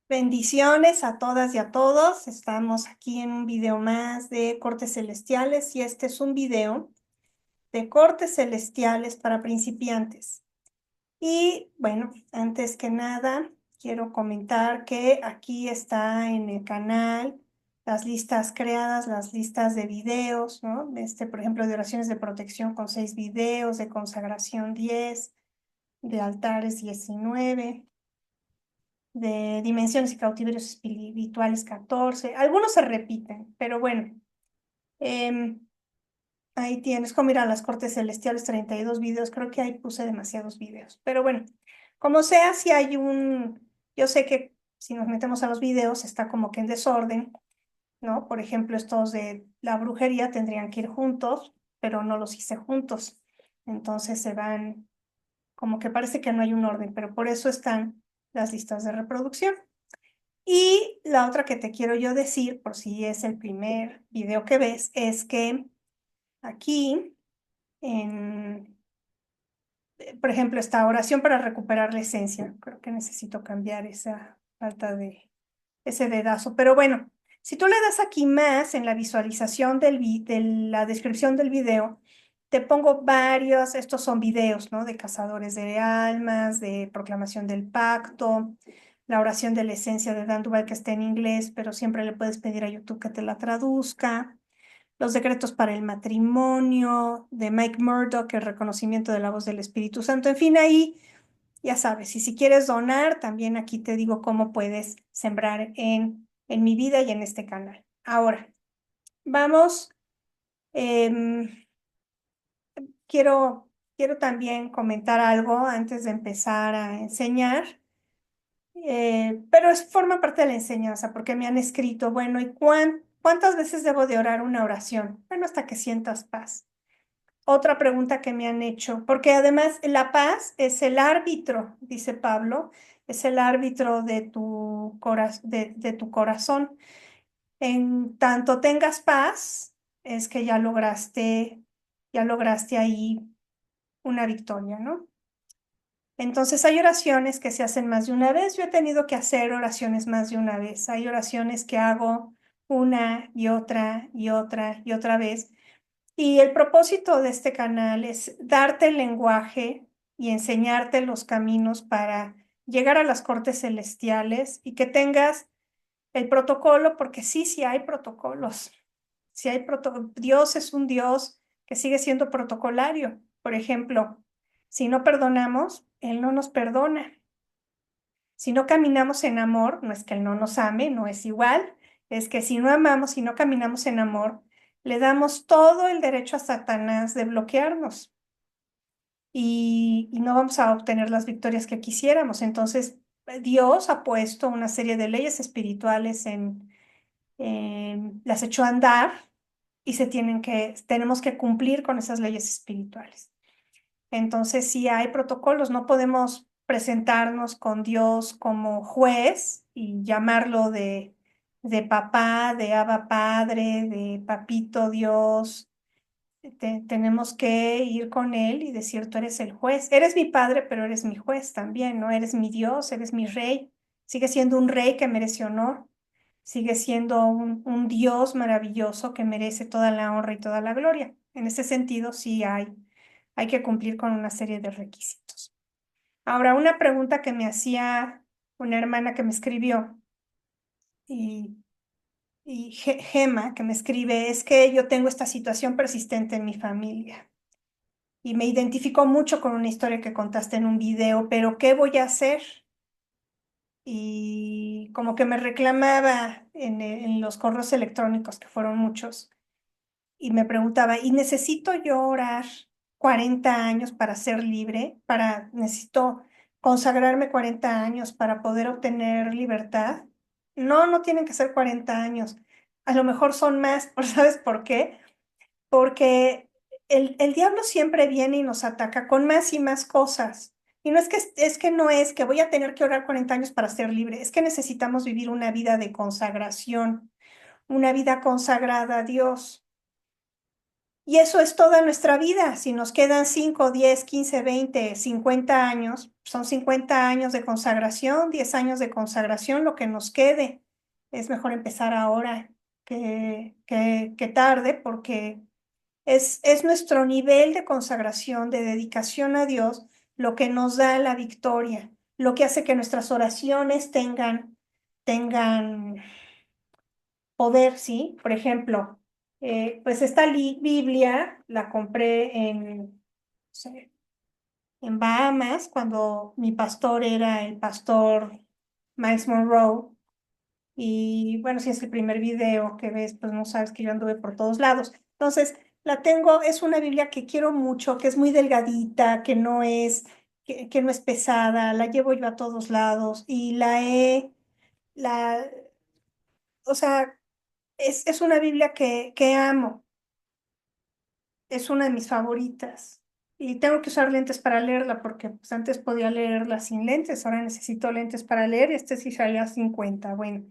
Bendiciones a todas y a todos. Estamos aquí en un video más de cortes celestiales y este es un video de cortes celestiales para principiantes. Y bueno, antes que nada, quiero comentar que aquí está en el canal las listas creadas, las listas de videos, ¿no? Por ejemplo, de oraciones de protección con 6 videos, de consagración 10, de altares 19, de dimensiones y cautiverios espirituales 14. Algunos se repiten, pero bueno, em, ahí tienes como ir a las cortes celestiales, 32 videos. Creo que ahí puse demasiados videos, pero bueno, como sea, si hay yo sé que si nos metemos a los videos está como que en desorden, ¿no? Por ejemplo, estos de la brujería tendrían que ir juntos, pero no los hice juntos. Entonces se van, como que parece que no hay un orden, pero por eso están las listas de reproducción. Y la otra que te quiero yo decir, por si es el primer video que ves, es que aquí, por ejemplo, esta oración para recuperar la esencia, creo que necesito cambiar esa falta de ese dedazo. Pero bueno, si tú le das aquí más en la visualización de la descripción del video, te pongo varios, estos son videos, ¿no? De cazadores de almas, de proclamación del pacto, la oración de la esencia de Dan Duval que está en inglés, pero siempre le puedes pedir a YouTube que te la traduzca. Los decretos para el matrimonio de Mike Murdock, el reconocimiento de la voz del Espíritu Santo. En fin, ahí ya sabes, y si quieres donar, también aquí te digo cómo puedes sembrar en mi vida y en este canal. Ahora, vamos, em, quiero, quiero también comentar algo antes de empezar a enseñar, pero forma parte de la enseñanza porque me han escrito, bueno, ¿y cuántas veces debo de orar una oración? Bueno, hasta que sientas paz. Otra pregunta que me han hecho, porque además la paz es el árbitro, dice Pablo, es el árbitro de tu corazón. En tanto tengas paz, es que ya lograste ahí una victoria, ¿no? Entonces hay oraciones que se hacen más de una vez. Yo he tenido que hacer oraciones más de una vez. Hay oraciones que hago una y otra y otra y otra vez. Y el propósito de este canal es darte el lenguaje y enseñarte los caminos para llegar a las cortes celestiales y que tengas el protocolo, porque sí, sí hay protocolos. Sí hay Dios es un Dios que sigue siendo protocolario. Por ejemplo, si no perdonamos, Él no nos perdona. Si no caminamos en amor, no es que Él no nos ame, no es igual, es que si no amamos, si no caminamos en amor, le damos todo el derecho a Satanás de bloquearnos y no vamos a obtener las victorias que quisiéramos. Entonces, Dios ha puesto una serie de leyes espirituales las echó a andar y tenemos que cumplir con esas leyes espirituales. Entonces, si hay protocolos, no podemos presentarnos con Dios como juez y llamarlo de papá, de Abba Padre, de Papito Dios. Tenemos que ir con Él y decir, tú eres el juez. Eres mi padre, pero eres mi juez también, ¿no? Eres mi Dios, eres mi rey. Sigue siendo un rey que merece honor. Sigue siendo un Dios maravilloso que merece toda la honra y toda la gloria. En ese sentido, sí hay que cumplir con una serie de requisitos. Ahora, una pregunta que me hacía una hermana que me escribió y, Gema, que me escribe, es que yo tengo esta situación persistente en mi familia y me identificó mucho con una historia que contaste en un video, pero ¿qué voy a hacer? Y como que me reclamaba en los correos electrónicos, que fueron muchos, y me preguntaba, ¿y necesito yo orar 40 años para ser libre? ¿Necesito consagrarme 40 años para poder obtener libertad? No, no tienen que ser 40 años. A lo mejor son más, ¿sabes por qué? Porque el diablo siempre viene y nos ataca con más y más cosas. Y no no es que voy a tener que orar 40 años para ser libre, es que necesitamos vivir una vida de consagración, una vida consagrada a Dios. Y eso es toda nuestra vida. Si nos quedan 5, 10, 15, 20, 50 años, son 50 años de consagración, 10 años de consagración, lo que nos quede. Es mejor empezar ahora que tarde, porque es nuestro nivel de consagración, de dedicación a Dios, lo que nos da la victoria, lo que hace que nuestras oraciones tengan poder, ¿sí? Por ejemplo, pues esta Biblia la compré no sé, en Bahamas, cuando mi pastor era el pastor Miles Monroe. Y bueno, si es el primer video que ves, pues no sabes que yo anduve por todos lados. Entonces, la tengo, es una Biblia que quiero mucho, que es muy delgadita, que no es pesada, la llevo yo a todos lados y la, o sea, es una Biblia que amo, es una de mis favoritas. Y tengo que usar lentes para leerla porque pues, antes podía leerla sin lentes, ahora necesito lentes para leer. Este es Isaías 50, bueno.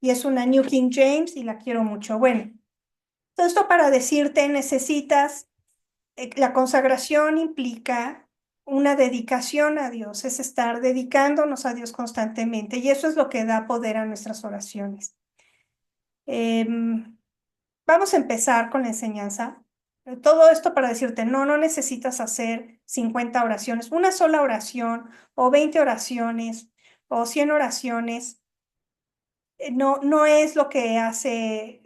Y es una New King James y la quiero mucho. Bueno, todo esto para decirte, la consagración implica una dedicación a Dios, es estar dedicándonos a Dios constantemente y eso es lo que da poder a nuestras oraciones. Em, Vamos a empezar con la enseñanza. Todo esto para decirte, no necesitas hacer 50 oraciones, una sola oración o 20 oraciones o 100 oraciones. No es lo que hace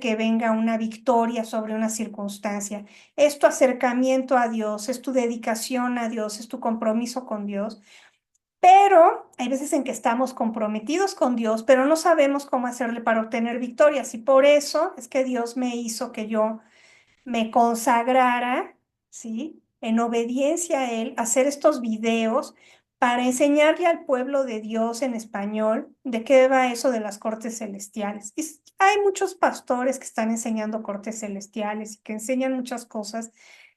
que venga una victoria sobre una circunstancia. Es tu acercamiento a Dios, es tu dedicación a Dios, es tu compromiso con Dios. Pero hay veces en que estamos comprometidos con Dios, pero no sabemos cómo hacerle para obtener victorias. Y por eso es que Dios me hizo que yo me consagrara, ¿sí? En obediencia a Él, hacer estos videos para enseñarle al pueblo de Dios en español de qué va eso de las cortes celestiales. Hay muchos pastores que están enseñando cortes celestiales y que enseñan muchas cosas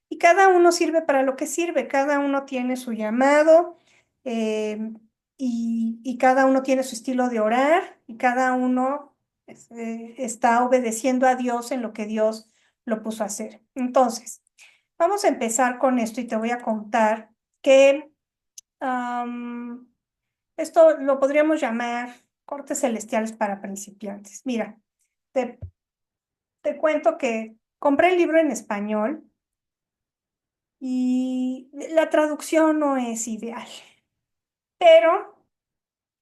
y cada uno sirve para lo que sirve, cada uno tiene su llamado eh, y cada uno tiene su estilo de orar y cada uno está obedeciendo a Dios en lo que Dios lo puso a hacer. Entonces, vamos a empezar con esto y te voy a contar que am, esto lo podríamos llamar cortes celestiales para principiantes. Mira, te, te cuento que compré el libro en español y la traducción no es ideal, pero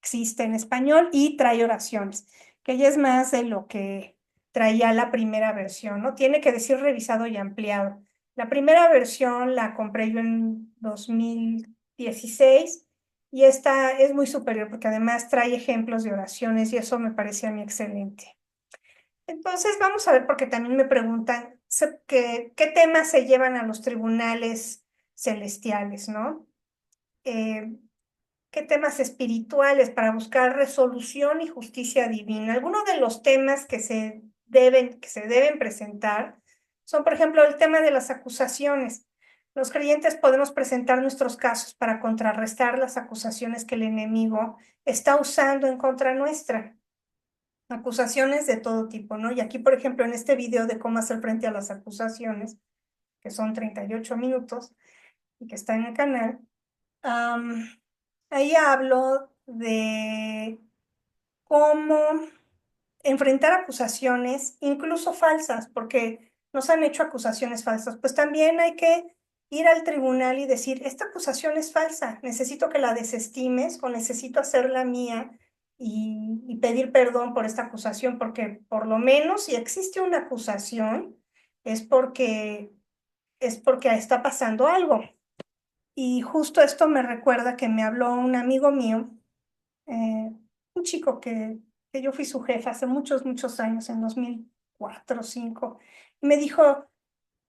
existe en español y trae oraciones, que ya es más de lo que traía la primera versión, ¿no? Tiene que decir revisado y ampliado. La primera versión la compré yo en 2016 y esta es muy superior porque además trae ejemplos de oraciones y eso me parece a mí excelente. Entonces vamos a ver porque también me preguntan qué temas se llevan a los tribunales celestiales, ¿no? Eh, ¿Qué temas espirituales para buscar resolución y justicia divina? Algunos de los temas que se deben presentar son, por ejemplo, el tema de las acusaciones. Los creyentes podemos presentar nuestros casos para contrarrestar las acusaciones que el enemigo está usando en contra nuestra. Acusaciones de todo tipo, ¿no? Y aquí, por ejemplo, en este video de cómo hacer frente a las acusaciones, que son 38 minutos y que está en el canal, am, ahí hablo de cómo enfrentar acusaciones, incluso falsas, porque nos han hecho acusaciones falsas. Pues también hay que ir al tribunal y decir, esta acusación es falsa, necesito que la desestimes o necesito hacerla mía y pedir perdón por esta acusación, porque por lo menos si existe una acusación es porque está pasando algo. Y justo esto me recuerda que me habló un amigo mío, eh, un chico que yo fui su jefa hace muchos años, en 2004 o 2005, y me dijo,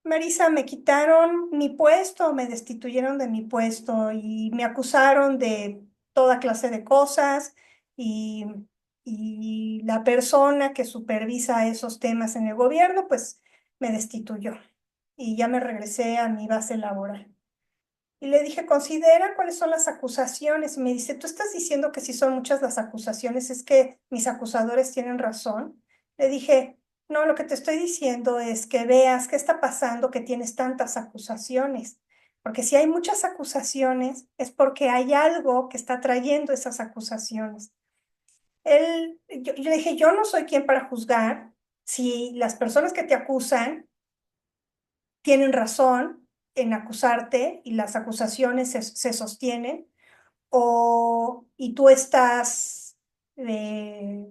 Marisa, me quitaron mi puesto, me destituyeron de mi puesto y me acusaron de toda clase de cosas y, y la persona que supervisa esos temas en el gobierno, pues me destituyó y ya me regresé a mi base laboral. Y le dije, considera cuáles son las acusaciones. Y me dice, tú estás diciendo que si son muchas las acusaciones, es que mis acusadores tienen razón. Le dije, no, lo que te estoy diciendo es que veas qué está pasando, que tienes tantas acusaciones. Porque si hay muchas acusaciones, es porque hay algo que está trayendo esas acusaciones. Yo le dije, yo no soy quien para juzgar si las personas que te acusan tienen razón en acusarte y las acusaciones se sostienen, y tú estás eh,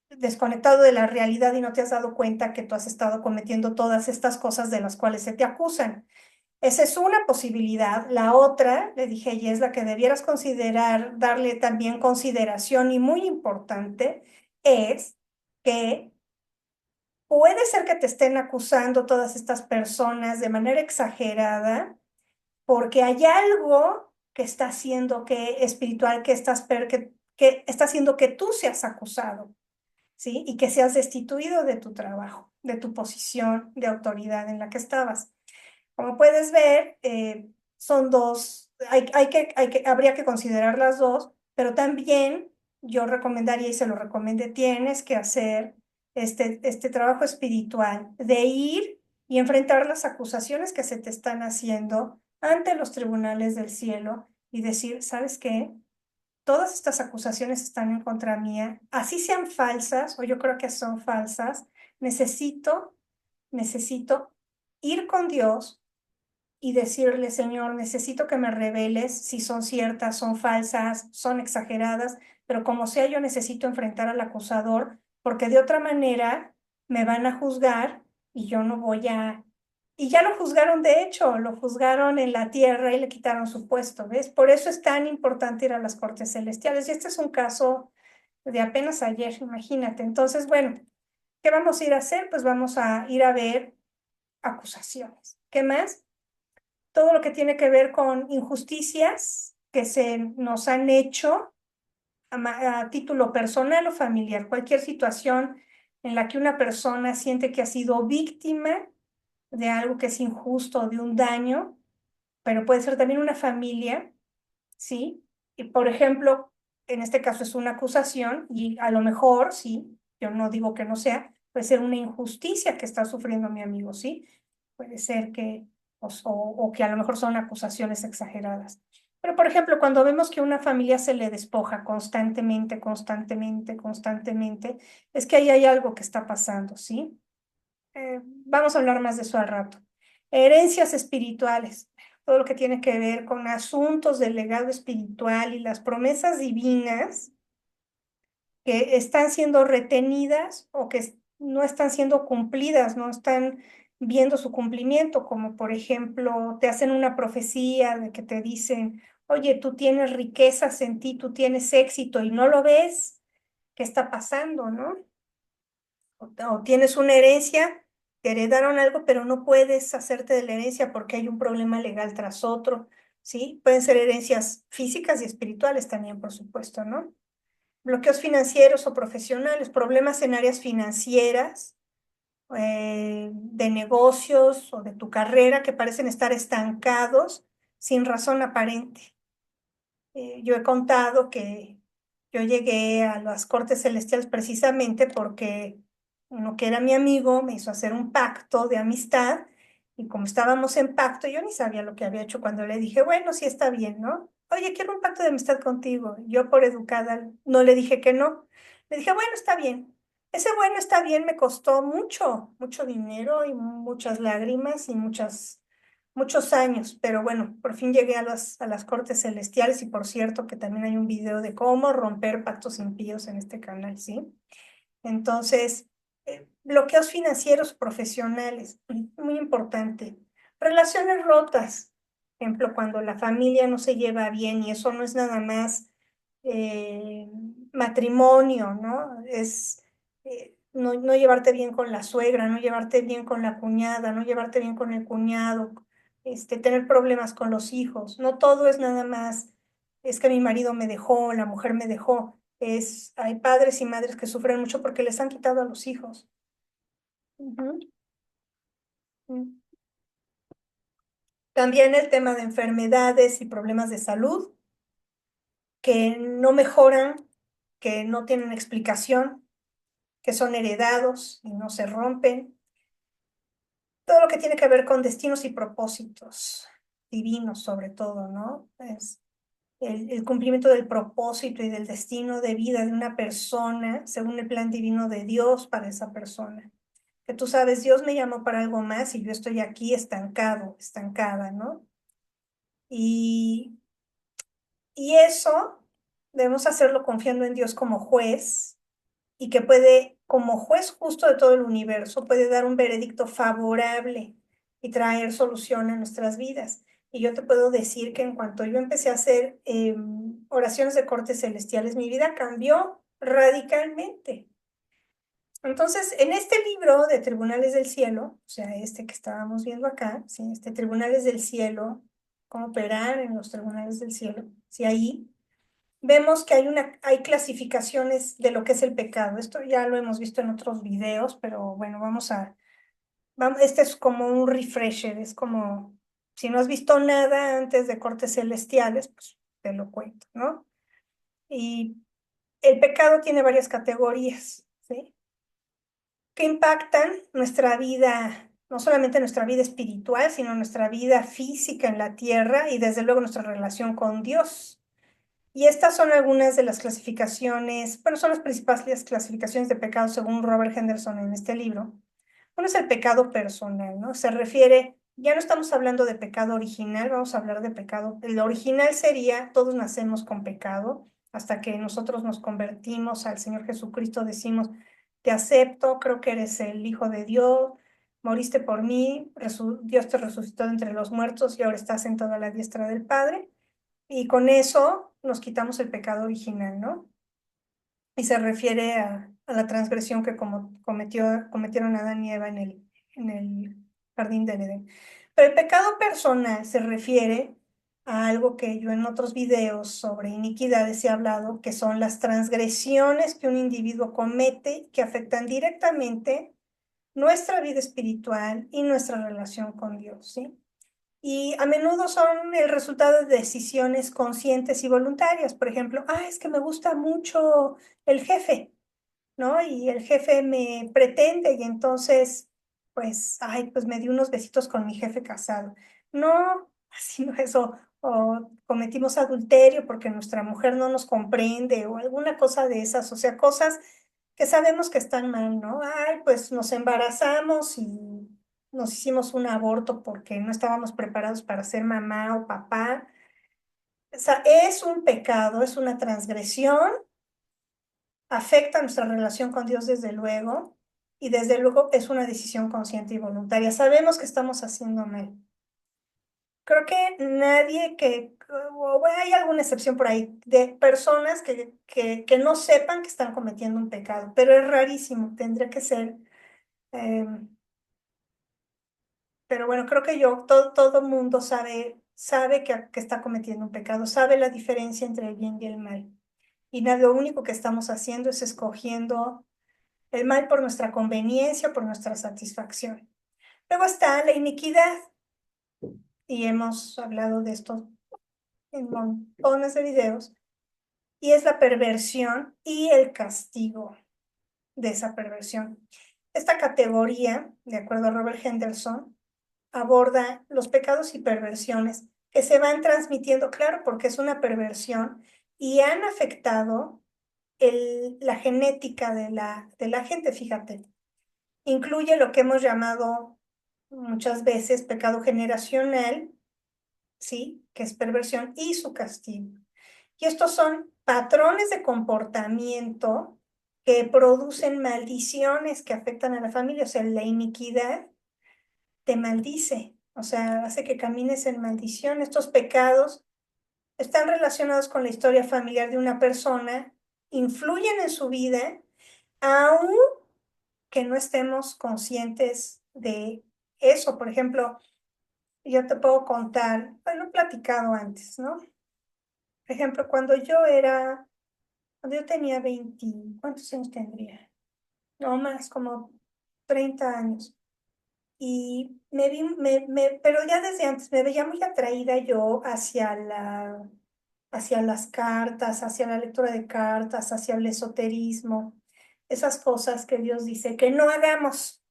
desconectado de la realidad y no te has dado cuenta que tú has estado cometiendo todas estas cosas de las cuales se te acusan. Esa es una posibilidad. La otra, le dije, y es la que debieras considerar, darle también consideración y muy importante, es que puede ser que te estén acusando todas estas personas de manera exagerada porque hay algo que está haciendo que espiritual, que está haciendo que tú seas acusado, ¿sí? Y que seas destituido de tu trabajo, de tu posición de autoridad en la que estabas. Como puedes ver, son dos, habría que considerar las dos, pero también yo recomendaría y se lo recomendé, tienes que hacer este trabajo espiritual de ir y enfrentar las acusaciones que se te están haciendo ante los tribunales del cielo y decir, ¿sabes qué? Todas estas acusaciones están en contra mía, así sean falsas, o yo creo que son falsas, necesito ir con Dios y decirle, Señor, necesito que me reveles si son ciertas, son falsas, son exageradas, pero como sea, yo necesito enfrentar al acusador, porque de otra manera me van a juzgar y yo no voy a... Y ya lo juzgaron, de hecho, lo juzgaron en la tierra y le quitaron su puesto, ¿ves? Por eso es tan importante ir a las cortes celestiales. Y este es un caso de apenas ayer, imagínate. Entonces, bueno, ¿qué vamos a ir a hacer? Pues vamos a ir a ver acusaciones. ¿Qué más? Todo lo que tiene que ver con injusticias que se nos han hecho a título personal o familiar, cualquier situación en la que una persona siente que ha sido víctima de algo que es injusto o de un daño, pero puede ser también una familia, ¿sí? Y por ejemplo, en este caso es una acusación y a lo mejor, sí, yo no digo que no sea, puede ser una injusticia que está sufriendo mi amigo, ¿sí? Puede ser que, o que a lo mejor son acusaciones exageradas. Pero, por ejemplo, cuando vemos que una familia se le despoja constantemente, es que ahí hay algo que está pasando, ¿sí? Vamos a hablar más de eso al rato. Herencias espirituales, todo lo que tiene que ver con asuntos del legado espiritual y las promesas divinas que están siendo retenidas o que no están siendo cumplidas, no están viendo su cumplimiento, como por ejemplo te hacen una profecía de que te dicen, oye, tú tienes riquezas en ti, tú tienes éxito y no lo ves, ¿qué está pasando, no? O tienes una herencia, te heredaron algo, pero no puedes hacerte de la herencia porque hay un problema legal tras otro, ¿sí? Pueden ser herencias físicas y espirituales también, por supuesto, ¿no? Bloqueos financieros o profesionales, problemas en áreas financieras, de negocios o de tu carrera que parecen estar estancados sin razón aparente. Yo he contado que yo llegué a las Cortes Celestiales precisamente porque uno que era mi amigo me hizo hacer un pacto de amistad y como estábamos en pacto, yo ni sabía lo que había hecho cuando le dije, bueno, sí está bien, ¿no? Oye, quiero un pacto de amistad contigo. Yo por educada no le dije que no. Le dije, bueno, está bien. Ese bueno está bien me costó mucho dinero y muchas lágrimas y muchos años, pero bueno, por fin llegué a las Cortes Celestiales y por cierto que también hay un video de cómo romper pactos impíos en este canal, ¿sí? Entonces, bloqueos financieros profesionales, muy importante. Relaciones rotas, por ejemplo, cuando la familia no se lleva bien y eso no es nada más eh, matrimonio, ¿no? Es no llevarte bien con la suegra, no llevarte bien con la cuñada, no llevarte bien con el cuñado, tener problemas con los hijos. No todo es nada más, es que mi marido me dejó, la mujer me dejó. Hay padres y madres que sufren mucho porque les han quitado a los hijos. Ujú. Mm. También el tema de enfermedades y problemas de salud que no mejoran, que no tienen explicación, que son heredados y no se rompen. Todo lo que tiene que ver con destinos y propósitos. divinos sobre todo, ¿no? Es el cumplimiento del propósito y del destino de vida de una persona según el plan divino de Dios para esa persona. Que tú sabes, Dios me llamó para algo más y yo estoy aquí estancado, estancada, ¿no? Y, y eso debemos hacerlo confiando en Dios como juez y que puede, como juez justo de todo el universo, puede dar un veredicto favorable y traer solución a nuestras vidas. Y yo te puedo decir que en cuanto yo empecé a hacer oraciones de cortes celestiales, mi vida cambió radicalmente. Entonces, en este libro de Tribunales del Cielo, o sea, este que estábamos viendo acá, ¿sí? Este Tribunales del Cielo, cómo operar en los Tribunales del Cielo, ¿sí? Ahí vemos que hay clasificaciones de lo que es el pecado. Esto ya lo hemos visto en otros videos, pero bueno, este es como un refresher, es como, si no has visto nada antes de cortes celestiales, pues te lo cuento, ¿no? Y el pecado tiene varias categorías, ¿sí? Que impactan nuestra vida, no solamente nuestra vida espiritual, sino nuestra vida física en la tierra y desde luego nuestra relación con Dios. Y estas son algunas de las clasificaciones, bueno, son las principales clasificaciones de pecado según Robert Henderson en este libro. Uno es el pecado personal, ¿no? Se refiere, ya no estamos hablando de pecado original, vamos a hablar de pecado. El original sería, todos nacemos con pecado, hasta que nosotros nos convertimos al Señor Jesucristo, decimos, te acepto, creo que eres el Hijo de Dios, moriste por mí, Dios te resucitó de entre los muertos y ahora estás sentado a la diestra del Padre. Y con eso nos quitamos el pecado original, ¿no? Y se refiere a la transgresión que cometieron Adán y Eva en el jardín del Edén. Pero el pecado personal se refiere a algo que yo en otros videos sobre iniquidades he hablado, que son las transgresiones que un individuo comete que afectan directamente nuestra vida espiritual y nuestra relación con Dios, ¿sí? Y a menudo son el resultado de decisiones conscientes y voluntarias. Por ejemplo, es que me gusta mucho el jefe, ¿no? Y el jefe me pretende y entonces, pues, pues me di unos besitos con mi jefe casado. No, así no es, o cometimos adulterio porque nuestra mujer no nos comprende o alguna cosa de esas, o sea, cosas que sabemos que están mal, ¿no? Pues nos embarazamos y nos hicimos un aborto porque no estábamos preparados para ser mamá o papá. O sea, es un pecado, es una transgresión, afecta nuestra relación con Dios desde luego, y desde luego es una decisión consciente y voluntaria. Sabemos que estamos haciendo mal. Creo que nadie o bueno, hay alguna excepción por ahí, de personas que no sepan que están cometiendo un pecado, pero es rarísimo, tendría que ser. eh, pero bueno, creo que todo mundo sabe que está cometiendo un pecado, sabe la diferencia entre el bien y el mal. Y nada, lo único que estamos haciendo es escogiendo el mal por nuestra conveniencia, por nuestra satisfacción. Luego está la iniquidad, y hemos hablado de esto en montones de videos, y es la perversión y el castigo de esa perversión. Esta categoría, de acuerdo a Robert Henderson, aborda los pecados y perversiones que se van transmitiendo, claro, porque es una perversión y han afectado la genética de la gente, fíjate. Incluye lo que hemos llamado muchas veces pecado generacional, ¿sí? Que es perversión y su castigo. Y estos son patrones de comportamiento que producen maldiciones que afectan a la familia, o sea, la iniquidad te maldice, o sea, hace que camines en maldición. Estos pecados están relacionados con la historia familiar de una persona, influyen en su vida, aun que no estemos conscientes de eso. Por ejemplo, yo te puedo contar, bueno, he platicado antes, ¿no? Por ejemplo, cuando yo tenía 20, ¿cuántos años tendría? No más, como 30 años. Y pero ya desde antes me veía muy atraída yo hacia las cartas, hacia la lectura de cartas, hacia el esoterismo, esas cosas que Dios dice que no hagamos.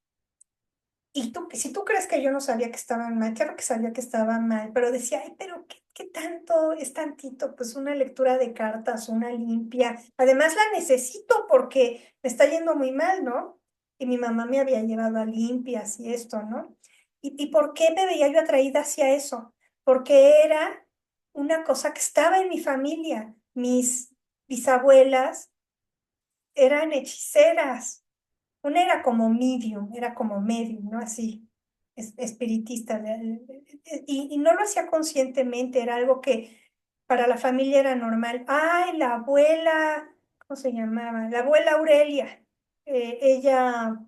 Y tú, si tú crees que yo no sabía que estaban mal, claro que sabía que estaban mal, pero decía, ay, pero ¿qué tanto es tantito? Pues una lectura de cartas, una limpia. Además la necesito porque me está yendo muy mal, ¿no? Y mi mamá me había llevado a limpias y esto, ¿no? ¿Y por qué me veía yo atraída hacia eso? Porque era una cosa que estaba en mi familia. Mis bisabuelas eran hechiceras. Una era como medium, ¿no? Así, espiritista. Y no lo hacía conscientemente, era algo que para la familia era normal. Ay, la abuela, ¿cómo se llamaba? La abuela Aurelia. Ella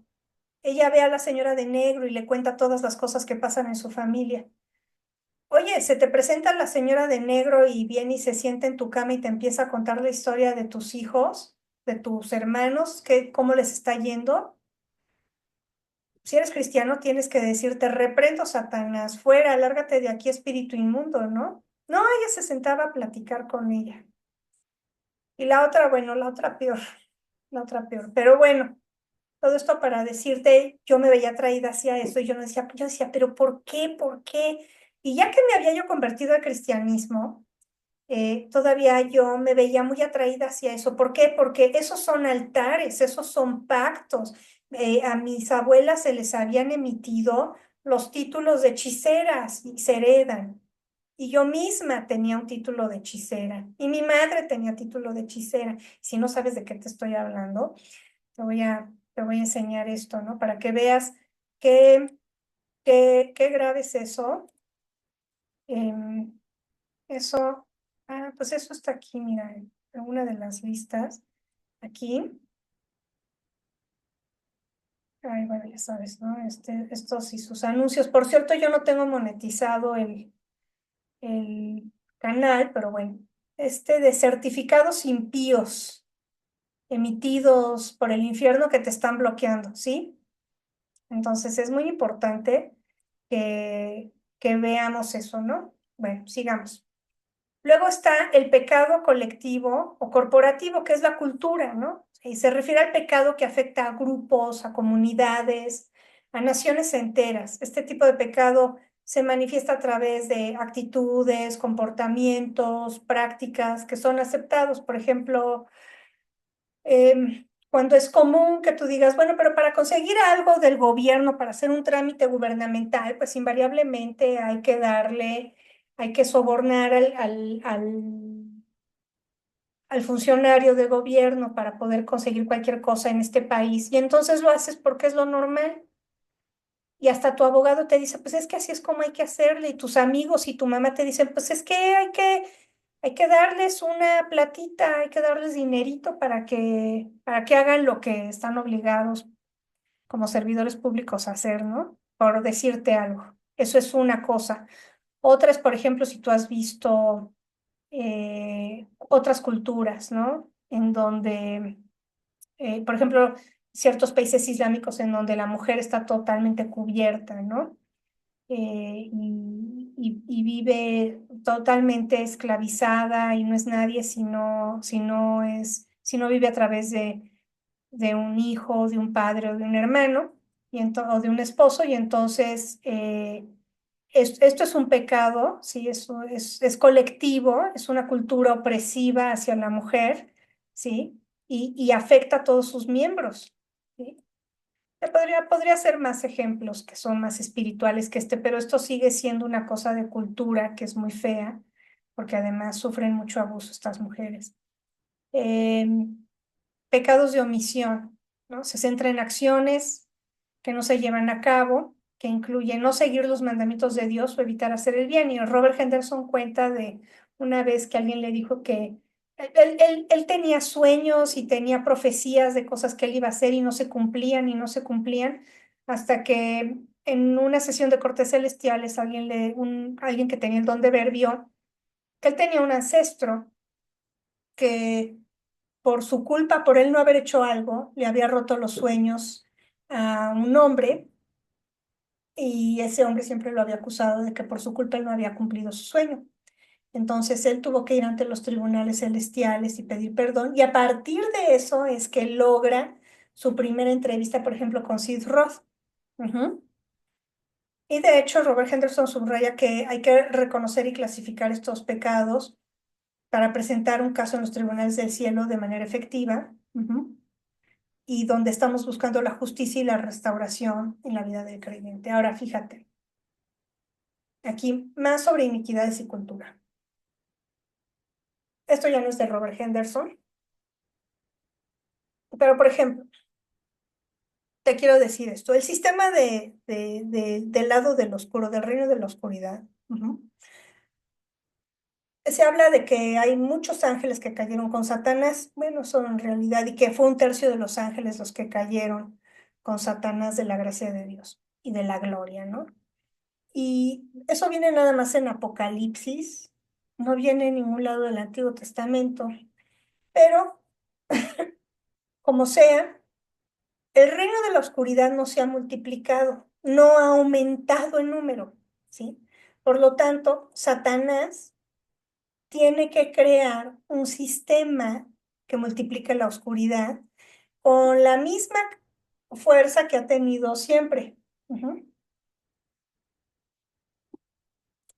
ve a la señora de negro y le cuenta todas las cosas que pasan en su familia. Oye, se te presenta la señora de negro y viene y se sienta en tu cama y te empieza a contar la historia de tus hijos, de tus hermanos, cómo les está yendo. Si eres cristiano, tienes que decirte, reprendo, Satanás, fuera, lárgate de aquí, espíritu inmundo, ¿no? No, ella se sentaba a platicar con ella. Y la otra, bueno, la otra peor, la otra peor. Pero bueno, todo esto para decirte, yo me veía atraída hacia eso y yo decía, pero ¿por qué? ¿Por qué? Y ya que me había yo convertido al cristianismo, todavía yo me veía muy atraída hacia eso. ¿Por qué? Porque esos son altares, esos son pactos. A mis abuelas se les habían emitido los títulos de hechiceras y se heredan. Y yo misma tenía un título de hechicera y mi madre tenía título de hechicera. Si no sabes de qué te estoy hablando, te voy a enseñar esto, ¿no? Para que veas qué, qué grave es eso. Em, eso, pues eso está aquí, mira, en una de las listas. Aquí, ay, bueno, ya sabes, ¿no? Estos y sus anuncios. Por cierto, yo no tengo monetizado el canal, pero bueno, de certificados impíos emitidos por el infierno que te están bloqueando, ¿sí? Entonces es muy importante que veamos eso, ¿no? Bueno, sigamos. Luego está el pecado colectivo o corporativo, que es la cultura, ¿no? Y se refiere al pecado que afecta a grupos, a comunidades, a naciones enteras. Este tipo de pecado se manifiesta a través de actitudes, comportamientos, prácticas que son aceptados. Por ejemplo, cuando es común que tú digas, bueno, pero para conseguir algo del gobierno, para hacer un trámite gubernamental, pues invariablemente hay que sobornar al funcionario de gobierno para poder conseguir cualquier cosa en este país. Y entonces lo haces porque es lo normal. Y hasta tu abogado te dice, pues es que así es como hay que hacerle. Y tus amigos y tu mamá te dicen, pues es que hay que darles una platita, hay que darles dinerito para que hagan lo que están obligados como servidores públicos a hacer, ¿no? Por decirte algo. Eso es una cosa. Otra es, por ejemplo, si tú has visto otras culturas, ¿no? En donde, por ejemplo, ciertos países islámicos en donde la mujer está totalmente cubierta, ¿no? Y vive totalmente esclavizada y no es nadie si no vive a través de un hijo, de un padre o de un hermano o de un esposo, y entonces esto es un pecado, ¿sí? Eso es colectivo, es una cultura opresiva hacia la mujer, ¿sí? Y afecta a todos sus miembros, ¿sí? Podría ser más ejemplos que son más espirituales que pero esto sigue siendo una cosa de cultura que es muy fea, porque además sufren mucho abuso estas mujeres. Em, Pecados de omisión, ¿no? Se centra en acciones que no se llevan a cabo, que incluyen no seguir los mandamientos de Dios o evitar hacer el bien. Y Robert Henderson cuenta de una vez que alguien le dijo que él tenía sueños y tenía profecías de cosas que él iba a hacer y no se cumplían y no se cumplían, hasta que en una sesión de cortes celestiales alguien que tenía el don de ver vio que él tenía un ancestro que por su culpa, por él no haber hecho algo, le había roto los sueños a un hombre y ese hombre siempre lo había acusado de que por su culpa él no había cumplido su sueño. Entonces él tuvo que ir ante los tribunales celestiales y pedir perdón, y a partir de eso es que logra su primera entrevista, por ejemplo, con Sid Roth. Ujú. Y de hecho, Robert Henderson subraya que hay que reconocer y clasificar estos pecados para presentar un caso en los tribunales del cielo de manera efectiva, y donde estamos buscando la justicia y la restauración en la vida del creyente. Ahora, fíjate, aquí más sobre iniquidades y cultura. Esto ya no es de Robert Henderson, pero por ejemplo, te quiero decir esto, el sistema del lado del oscuro, del reino de la oscuridad, se habla de que hay muchos ángeles que cayeron con Satanás. Bueno, son en realidad, y que fue un tercio de los ángeles los que cayeron con Satanás de la gracia de Dios y de la gloria, ¿no? Y eso viene nada más en Apocalipsis, no viene en ningún lado del Antiguo Testamento, pero como sea, el reino de la oscuridad no se ha multiplicado, no ha aumentado en número, ¿sí? Por lo tanto, Satanás tiene que crear un sistema que multiplique la oscuridad con la misma fuerza que ha tenido siempre.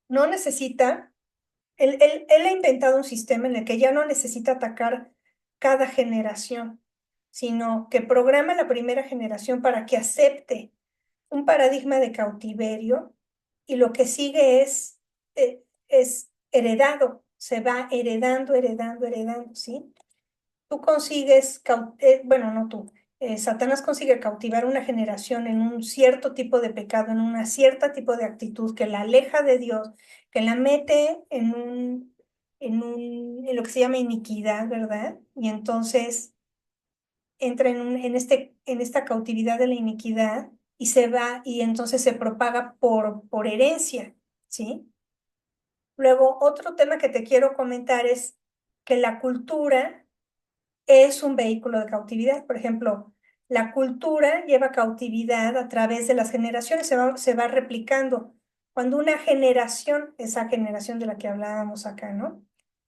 No necesita, él ha inventado un sistema en el que ya no necesita atacar cada generación, sino que programa la primera generación para que acepte un paradigma de cautiverio, y lo que sigue es heredado, se va heredando, heredando, heredando, ¿sí? Tú consigues, bueno, no tú, Satanás consigue cautivar una generación en un cierto tipo de pecado, en una cierta tipo de actitud que la aleja de Dios, que la mete en lo que se llama iniquidad, ¿verdad? Y entonces entra en esta cautividad de la iniquidad y se va, y entonces se propaga por herencia, ¿sí? Luego, otro tema que te quiero comentar es que la cultura es un vehículo de cautividad. Por ejemplo, la cultura lleva cautividad a través de las generaciones, se va replicando. Cuando una generación, esa generación de la que hablábamos acá, ¿no?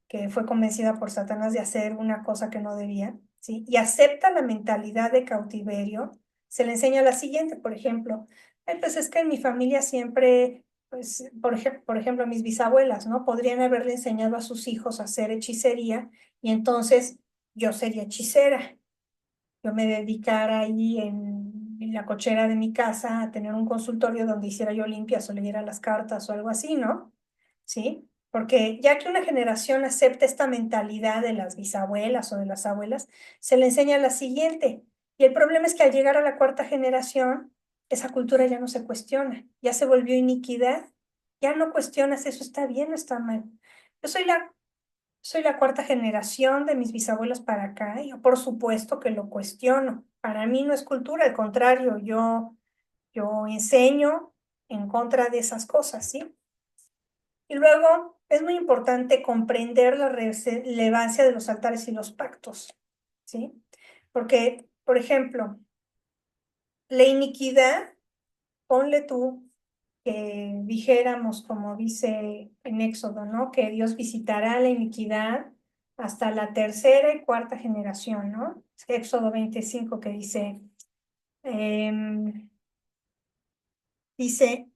Que fue convencida por Satanás de hacer una cosa que no debía, ¿sí? Y acepta la mentalidad de cautiverio, se le enseña la siguiente, por ejemplo. Pues es que en mi familia siempre, pues, por ejemplo, mis bisabuelas, ¿no? Podrían haberle enseñado a sus hijos a hacer hechicería, y entonces yo sería hechicera. Yo me dedicara ahí en la cochera de mi casa a tener un consultorio donde hiciera yo limpias o leyera las cartas o algo así, ¿no? ¿Sí? Porque ya que una generación acepta esta mentalidad de las bisabuelas o de las abuelas, se le enseña la siguiente. Y el problema es que al llegar a la cuarta generación, esa cultura ya no se cuestiona, ya se volvió iniquidad, ya no cuestionas eso está bien o está mal. Yo soy la cuarta generación de mis bisabuelos para acá, y yo por supuesto que lo cuestiono. Para mí no es cultura, al contrario, yo enseño en contra de esas cosas, ¿sí? Y luego es muy importante comprender la relevancia de los altares y los pactos, ¿sí? Porque, por ejemplo, la iniquidad, ponle tú que dijéramos, como dice en Éxodo, ¿no? Que Dios visitará la iniquidad hasta la tercera y cuarta generación, ¿no? Es que Éxodo 25 que em, dice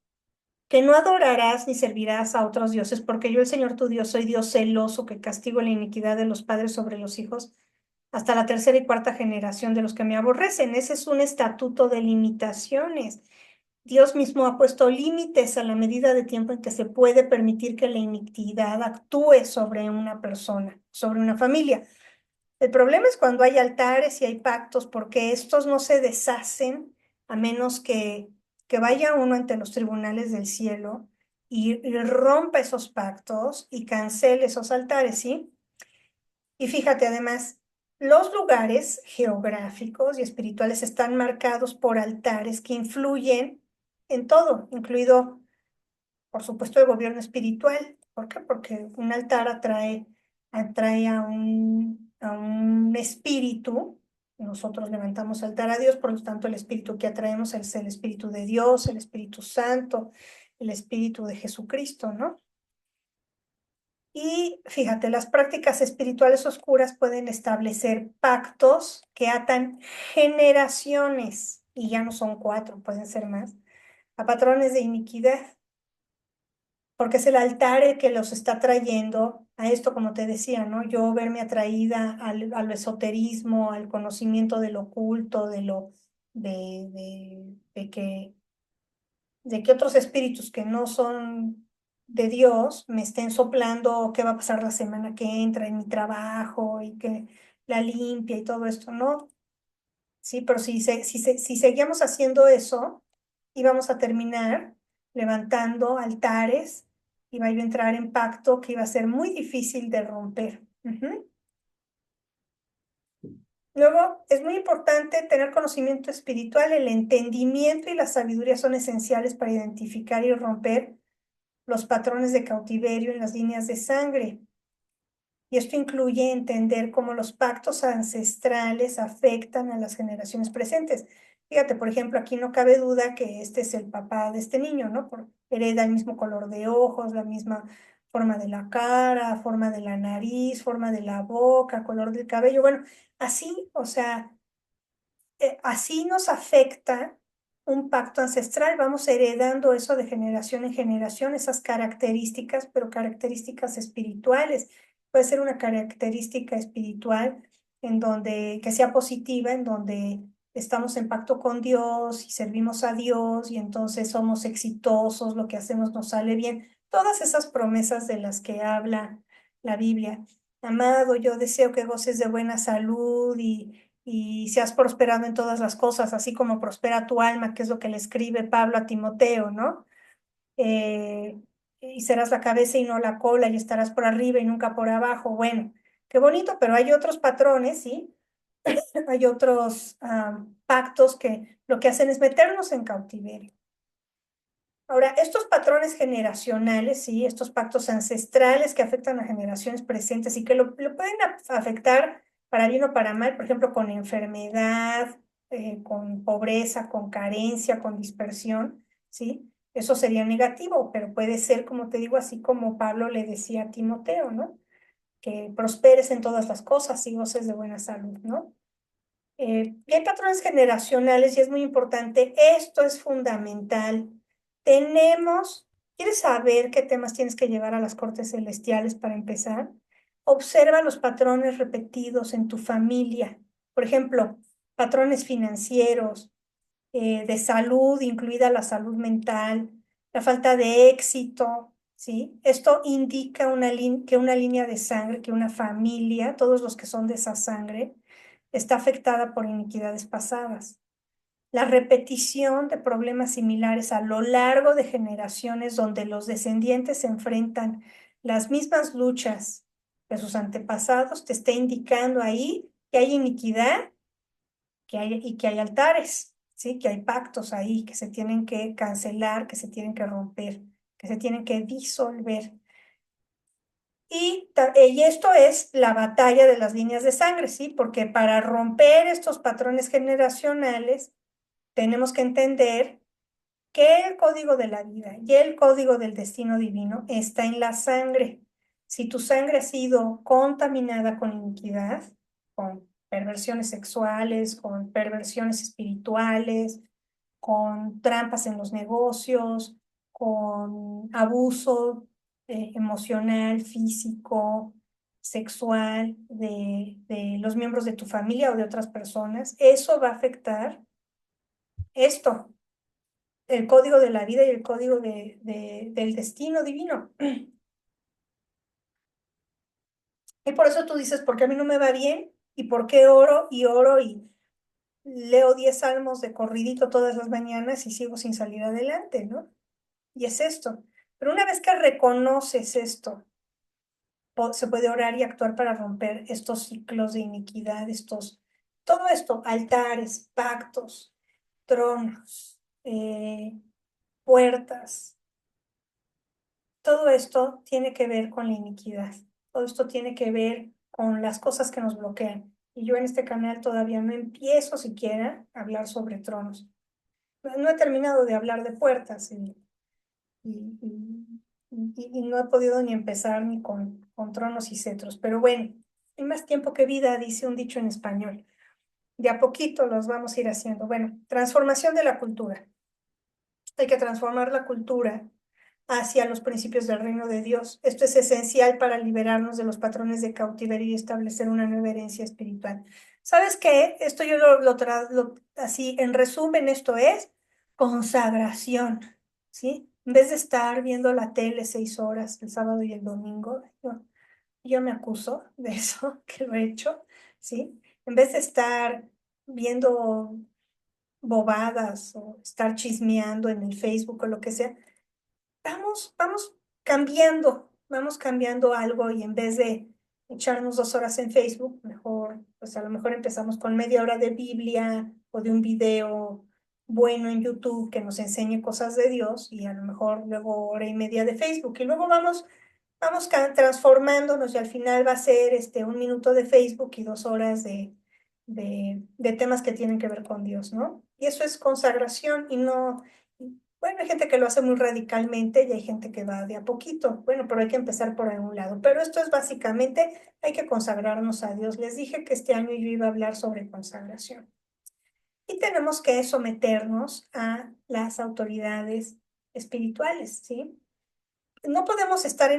que no adorarás ni servirás a otros dioses, porque yo, el Señor tu Dios, soy Dios celoso, que castigo la iniquidad de los padres sobre los hijos hasta la tercera y cuarta generación de los que me aborrecen. Ese es un estatuto de limitaciones. Dios mismo ha puesto límites a la medida de tiempo en que se puede permitir que la iniquidad actúe sobre una persona, sobre una familia. El problema es cuando hay altares y hay pactos, porque estos no se deshacen a menos que vaya uno ante los tribunales del cielo y rompa esos pactos y cancele esos altares, ¿sí? Y fíjate, además, los lugares geográficos y espirituales están marcados por altares que influyen en todo, incluido, por supuesto, el gobierno espiritual. ¿Por qué? Porque un altar atrae a un espíritu. Nosotros levantamos altar a Dios, por lo tanto, el espíritu que atraemos es el Espíritu de Dios, el Espíritu Santo, el Espíritu de Jesucristo, ¿no? Y fíjate, las prácticas espirituales oscuras pueden establecer pactos que atan generaciones, y ya no son cuatro, pueden ser más, a patrones de iniquidad, porque es el altar el que los está trayendo a esto, como te decía, ¿no? Yo verme atraída al esoterismo, al conocimiento del oculto, de que otros espíritus que no son de Dios me estén soplando qué va a pasar la semana que entra en mi trabajo y que la limpia y todo esto, ¿no? Sí, pero si seguíamos haciendo eso, íbamos a terminar levantando altares, iba yo a entrar en pacto que iba a ser muy difícil de romper. Ujú. Luego, es muy importante tener conocimiento espiritual, el entendimiento y la sabiduría son esenciales para identificar y romper los patrones de cautiverio en las líneas de sangre. Y esto incluye entender cómo los pactos ancestrales afectan a las generaciones presentes. Fíjate, por ejemplo, aquí no cabe duda que este es el papá de este niño, ¿no? Hereda el mismo color de ojos, la misma forma de la cara, forma de la nariz, forma de la boca, color del cabello. Bueno, así, o sea, así nos afecta un pacto ancestral, vamos heredando eso de generación en generación, esas características, pero características espirituales. Puede ser una característica espiritual en donde, que sea positiva, en donde estamos en pacto con Dios y servimos a Dios y entonces somos exitosos, lo que hacemos nos sale bien. Todas esas promesas de las que habla la Biblia. Amado, yo deseo que goces de buena salud y seas prosperado en todas las cosas, así como prospera tu alma, que es lo que le escribe Pablo a Timoteo, ¿no? Y serás la cabeza y no la cola, y estarás por arriba y nunca por abajo. Bueno, qué bonito, pero hay otros patrones, ¿sí? Hay otros pactos que lo que hacen es meternos en cautiverio. Ahora, estos patrones generacionales, sí, estos pactos ancestrales que afectan a generaciones presentes y que lo pueden afectar para bien o para mal, por ejemplo, con enfermedad, con pobreza, con carencia, con dispersión, ¿sí? Eso sería negativo, pero puede ser, como te digo, así como Pablo le decía a Timoteo, ¿no? Que prosperes en todas las cosas y goces de buena salud, ¿no? Y hay patrones generacionales y es muy importante. Esto es fundamental. Tenemos, ¿quieres saber qué temas tienes que llevar a las cortes celestiales para empezar? Observa los patrones repetidos en tu familia. Por ejemplo, patrones financieros, de salud, incluida la salud mental, la falta de éxito, ¿sí? Esto indica que una línea de sangre, que una familia, todos los que son de esa sangre, está afectada por iniquidades pasadas. La repetición de problemas similares a lo largo de generaciones donde los descendientes se enfrentan las mismas luchas de sus antepasados te está indicando ahí que hay iniquidad y que hay altares, ¿sí? Que hay pactos ahí que se tienen que cancelar, que se tienen que romper, que se tienen que disolver. Y esto es la batalla de las líneas de sangre, ¿sí? Porque para romper estos patrones generacionales tenemos que entender que el código de la vida y el código del destino divino está en la sangre. Si tu sangre ha sido contaminada con iniquidad, con perversiones sexuales, con perversiones espirituales, con trampas en los negocios, con abuso emocional, físico, sexual de los miembros de tu familia o de otras personas, eso va a afectar esto, el código de la vida y el código del destino divino. Y por eso tú dices, ¿por qué a mí no me va bien? ¿Y por qué oro y leo 10 salmos de corridito todas las mañanas y sigo sin salir adelante, ¿no? Y es esto. Pero una vez que reconoces esto, se puede orar y actuar para romper estos ciclos de iniquidad, todo esto, altares, pactos, tronos, puertas. Todo esto tiene que ver con la iniquidad. Todo esto tiene que ver con las cosas que nos bloquean. Y yo en este canal todavía no empiezo siquiera a hablar sobre tronos. No he terminado de hablar de puertas y, y- y no he podido ni empezar ni con tronos y cetros. Pero bueno, hay más tiempo que vida, dice un dicho en español. De a poquito los vamos a ir haciendo. Bueno, transformación de la cultura. Hay que transformar la cultura hacia los principios del reino de Dios. Esto es esencial para liberarnos de los patrones de cautiverio y establecer una nueva herencia espiritual. ¿Sabes qué? Esto yo así, en resumen, esto es consagración, ¿sí? En vez de estar viendo la tele 6 horas el sábado y el domingo, yo me acuso de eso, que lo he hecho, ¿sí? En vez de estar viendo bobadas o estar chismeando en el Facebook o lo que sea, vamos vamos cambiando algo y en vez de echarnos 2 horas en Facebook, mejor, pues a lo mejor empezamos con media hora de Biblia o de un video bueno en YouTube que nos enseñe cosas de Dios y a lo mejor luego hora y media de Facebook y luego vamos transformándonos y al final va a ser 1 minuto de Facebook y 2 horas de temas que tienen que ver con Dios, ¿no? Y eso es consagración y no, bueno, hay gente que lo hace muy radicalmente y hay gente que va de a poquito. Bueno, pero hay que empezar por algún lado. Pero esto es básicamente, hay que consagrarnos a Dios. Les dije que este año yo iba a hablar sobre consagración. Y tenemos que someternos a las autoridades espirituales, ¿sí? No podemos estar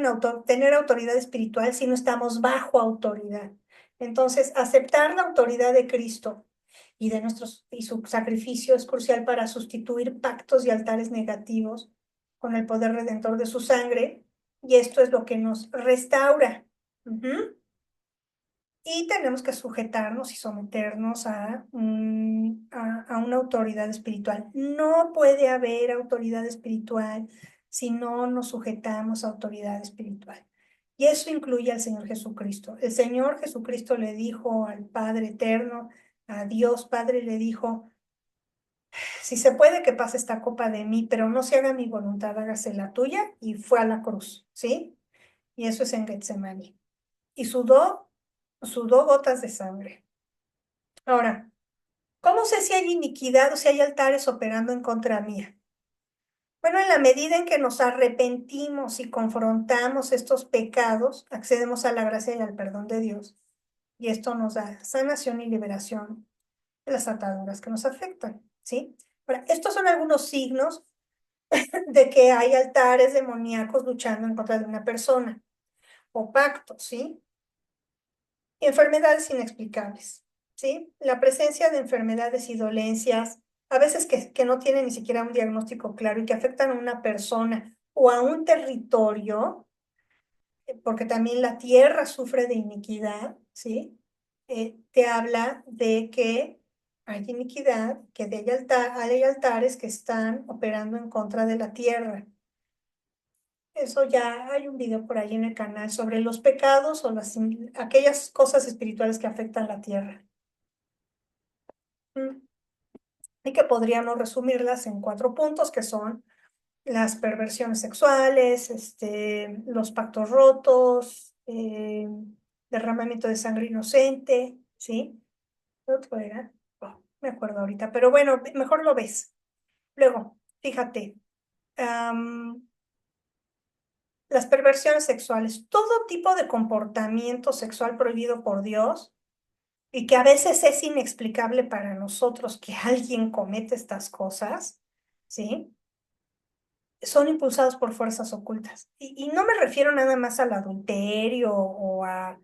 tener autoridad espiritual si no estamos bajo autoridad. Entonces, aceptar la autoridad de Cristo y su sacrificio es crucial para sustituir pactos y altares negativos con el poder redentor de su sangre, y esto es lo que nos restaura. Ujú. Y tenemos que sujetarnos y someternos a una autoridad espiritual. No puede haber autoridad espiritual si no nos sujetamos a autoridad espiritual. Y eso incluye al Señor Jesucristo. El Señor Jesucristo le dijo al Padre Eterno, a Dios Padre, le dijo, si se puede que pase esta copa de mí, pero no se haga mi voluntad, hágase la tuya. Y fue a la cruz, ¿sí? Y eso es en Getsemaní. Y sudó gotas de sangre. Ahora, ¿cómo sé si hay iniquidad o si hay altares operando en contra mía? Bueno, en la medida en que nos arrepentimos y confrontamos estos pecados, accedemos a la gracia y al perdón de Dios. Y esto nos da sanación y liberación de las ataduras que nos afectan, ¿sí? Ahora, estos son algunos signos de que hay altares demoníacos luchando en contra de una persona o pactos, ¿sí? Enfermedades inexplicables, ¿sí? La presencia de enfermedades y dolencias, a veces que no tienen ni siquiera un diagnóstico claro y que afectan a una persona o a un territorio, porque también la tierra sufre de iniquidad, ¿sí? Te habla de que hay iniquidad, que hay altares que están operando en contra de la tierra. Eso ya hay un video por ahí en el canal sobre los pecados o aquellas cosas espirituales que afectan la tierra. Y que podríamos resumirlas en 4 puntos, que son las perversiones sexuales, los pactos rotos, derramamiento de sangre inocente, ¿sí? ¿Qué otro era? Oh, me acuerdo ahorita, pero bueno, mejor lo ves. Luego, fíjate, las perversiones sexuales, todo tipo de comportamiento sexual prohibido por Dios y que a veces es inexplicable para nosotros que alguien comete estas cosas, ¿sí? Son impulsados por fuerzas ocultas. Y no me refiero nada más al adulterio o a...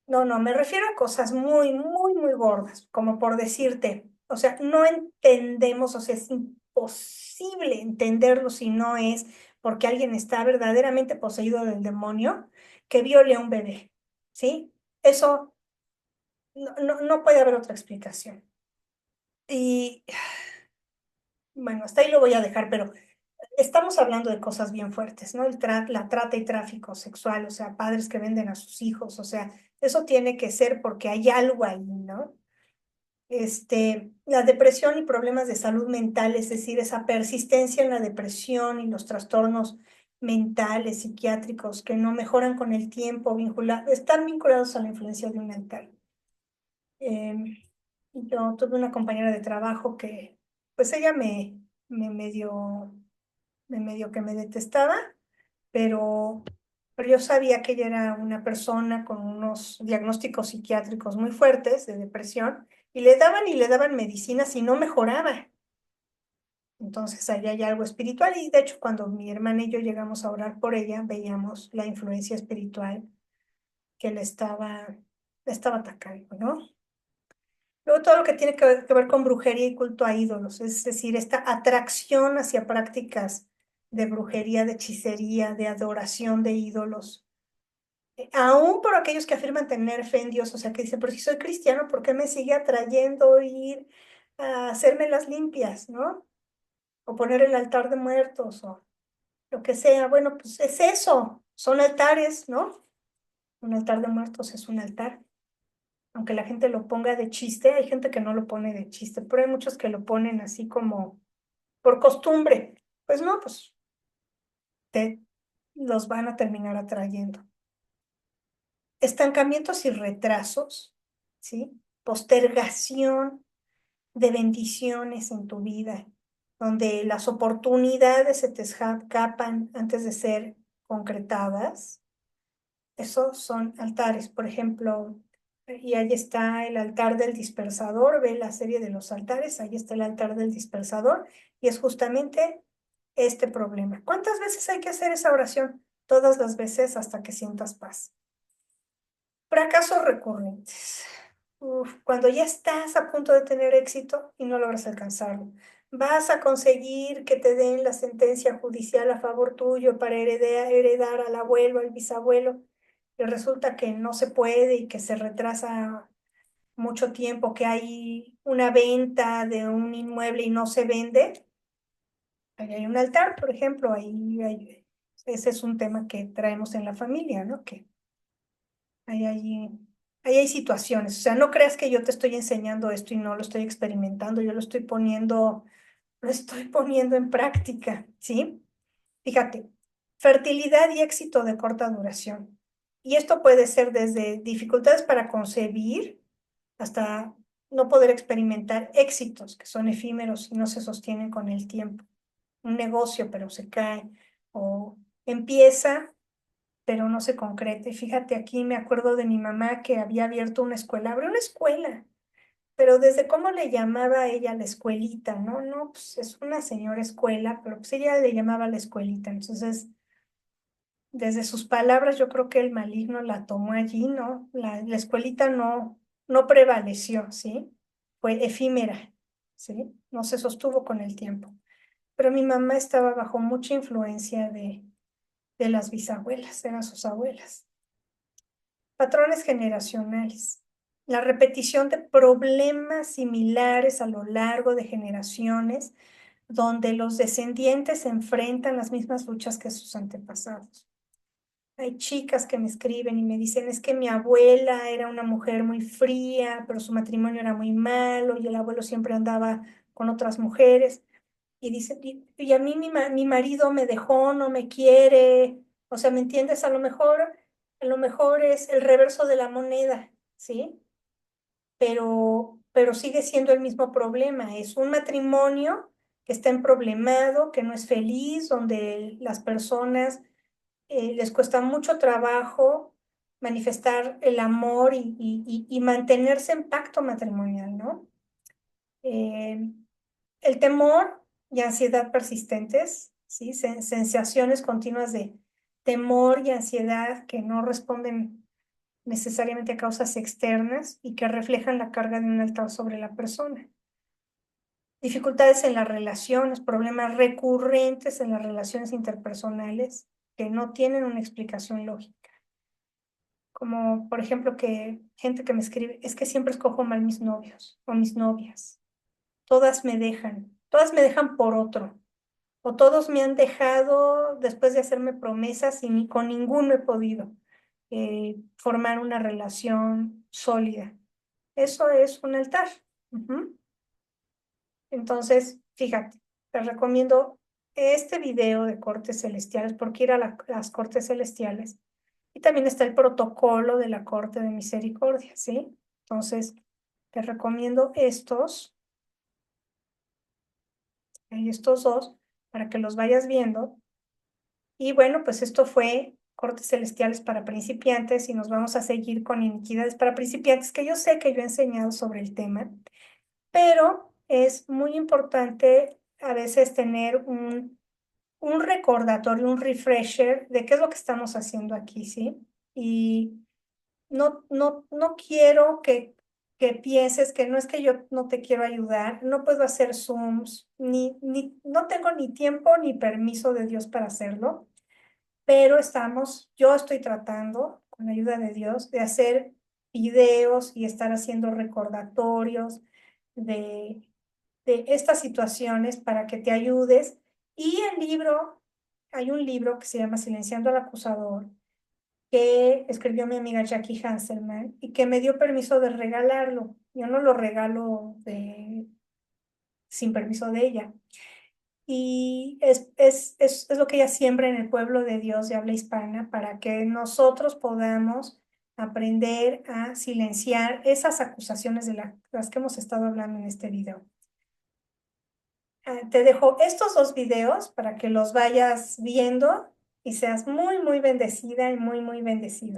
No, no, me refiero a cosas muy, muy, muy gordas, como por decirte, o sea, no entendemos, o sea, es imposible entenderlo si no es porque alguien está verdaderamente poseído del demonio que viole a un bebé, ¿sí? Eso no puede haber otra explicación. Y bueno, hasta ahí lo voy a dejar, pero estamos hablando de cosas bien fuertes, ¿no? La trata y tráfico sexual, o sea, padres que venden a sus hijos, o sea, eso tiene que ser porque hay algo ahí, ¿no? La depresión y problemas de salud mental, es decir, esa persistencia en la depresión y los trastornos mentales, psiquiátricos que no mejoran con el tiempo, están vinculados a la influencia de un mental. Yo tuve una compañera de trabajo que, pues ella me medio que me detestaba, pero, pero yo sabía que ella era una persona con unos diagnósticos psiquiátricos muy fuertes de depresión y le daban medicinas y no mejoraba. Entonces ahí hay algo espiritual y de hecho cuando mi hermana y yo llegamos a orar por ella, veíamos la influencia espiritual que le estaba atacando, ¿no? Luego todo lo que tiene que ver con brujería y culto a ídolos, es decir, esta atracción hacia prácticas de brujería, de hechicería, de adoración de ídolos. Aún por aquellos que afirman tener fe en Dios, o sea, que dicen, pero si soy cristiano, ¿por qué me sigue atrayendo ir a hacerme las limpias, ¿no? O poner el altar de muertos o lo que sea. Bueno, pues es eso, son altares, ¿no? Un altar de muertos es un altar. Aunque la gente lo ponga de chiste, hay gente que no lo pone de chiste, pero hay muchos que lo ponen así como por costumbre. Pues no, pues te los van a terminar atrayendo. Estancamientos y retrasos, ¿sí? Postergación de bendiciones en tu vida, donde las oportunidades se te escapan antes de ser concretadas. Esos son altares, por ejemplo, y ahí está el altar del dispersador, ve la serie de los altares, ahí está el altar del dispersador, y es justamente este problema. ¿Cuántas veces hay que hacer esa oración? Todas las veces hasta que sientas paz. Fracasos recurrentes. Uf, cuando ya estás a punto de tener éxito y no logras alcanzarlo, vas a conseguir que te den la sentencia judicial a favor tuyo para heredar al abuelo, al bisabuelo, y resulta que no se puede y que se retrasa mucho tiempo, que hay una venta de un inmueble y no se vende. Ahí hay un altar, por ejemplo, ese es un tema que traemos en la familia, ¿no? Que Ahí hay, ahí hay situaciones, o sea, no creas que yo te estoy enseñando esto y no lo estoy experimentando, yo lo estoy poniendo en práctica, ¿sí? Fíjate, fertilidad y éxito de corta duración. Y esto puede ser desde dificultades para concebir hasta no poder experimentar éxitos que son efímeros y no se sostienen con el tiempo. Un negocio, pero se cae o empieza pero no se concrete. Fíjate, aquí me acuerdo de mi mamá que había abierto una escuela, abrió una escuela, pero desde cómo le llamaba a ella la escuelita, ¿no? No, pues es una señora escuela, pero pues ella le llamaba la escuelita. Entonces, desde sus palabras, yo creo que el maligno la tomó allí, ¿no? La escuelita no prevaleció, ¿sí? Fue efímera, ¿sí? No se sostuvo con el tiempo. Pero mi mamá estaba bajo mucha influencia de las bisabuelas, eran sus abuelas. Patrones generacionales. La repetición de problemas similares a lo largo de generaciones, donde los descendientes enfrentan las mismas luchas que sus antepasados. Hay chicas que me escriben y me dicen, es que mi abuela era una mujer muy fría, pero su matrimonio era muy malo y el abuelo siempre andaba con otras mujeres. Y dice, y a mí mi marido me dejó, no me quiere. O sea, ¿me entiendes? A lo mejor es el reverso de la moneda, ¿sí? Pero sigue siendo el mismo problema. Es un matrimonio que está emproblemado, que no es feliz, donde las personas les cuesta mucho trabajo manifestar el amor y mantenerse en pacto matrimonial, ¿no? Eh, el temor y ansiedad persistentes, ¿sí? Sensaciones continuas de temor y ansiedad que no responden necesariamente a causas externas y que reflejan la carga de un altar sobre la persona. Dificultades en las relaciones, problemas recurrentes en las relaciones interpersonales que no tienen una explicación lógica. Como, por ejemplo, que gente que me escribe, es que siempre escojo mal mis novios o mis novias. Todas me dejan por otro. O todos me han dejado después de hacerme promesas y ni con ninguno he podido formar una relación sólida. Eso es un altar. Ujú. Entonces, fíjate, te recomiendo este video de cortes celestiales porque ir a las cortes celestiales. Y también está el protocolo de la corte de misericordia, ¿sí? Entonces, te recomiendo estos dos para que los vayas viendo. Y bueno, pues esto fue cortes celestiales para principiantes y nos vamos a seguir con iniquidades para principiantes, que yo sé que yo he enseñado sobre el tema, pero es muy importante a veces tener un recordatorio, un refresher de qué es lo que estamos haciendo aquí, ¿sí? Y no quiero que pienses que no es que yo no te quiero ayudar, no puedo hacer Zooms, no tengo ni tiempo ni permiso de Dios para hacerlo, pero yo estoy tratando, con la ayuda de Dios, de hacer videos y estar haciendo recordatorios de, de estas situaciones para que te ayudes. Y hay un libro que se llama Silenciando al Acusador, que escribió mi amiga Jackie Hanselman y que me dio permiso de regalarlo. Yo no lo regalo sin permiso de ella. Y es lo que ella siembra en el pueblo de Dios de habla hispana para que nosotros podamos aprender a silenciar esas acusaciones de las que hemos estado hablando en este video. Te dejo estos dos videos para que los vayas viendo y seas muy, muy bendecida y muy, muy bendecido.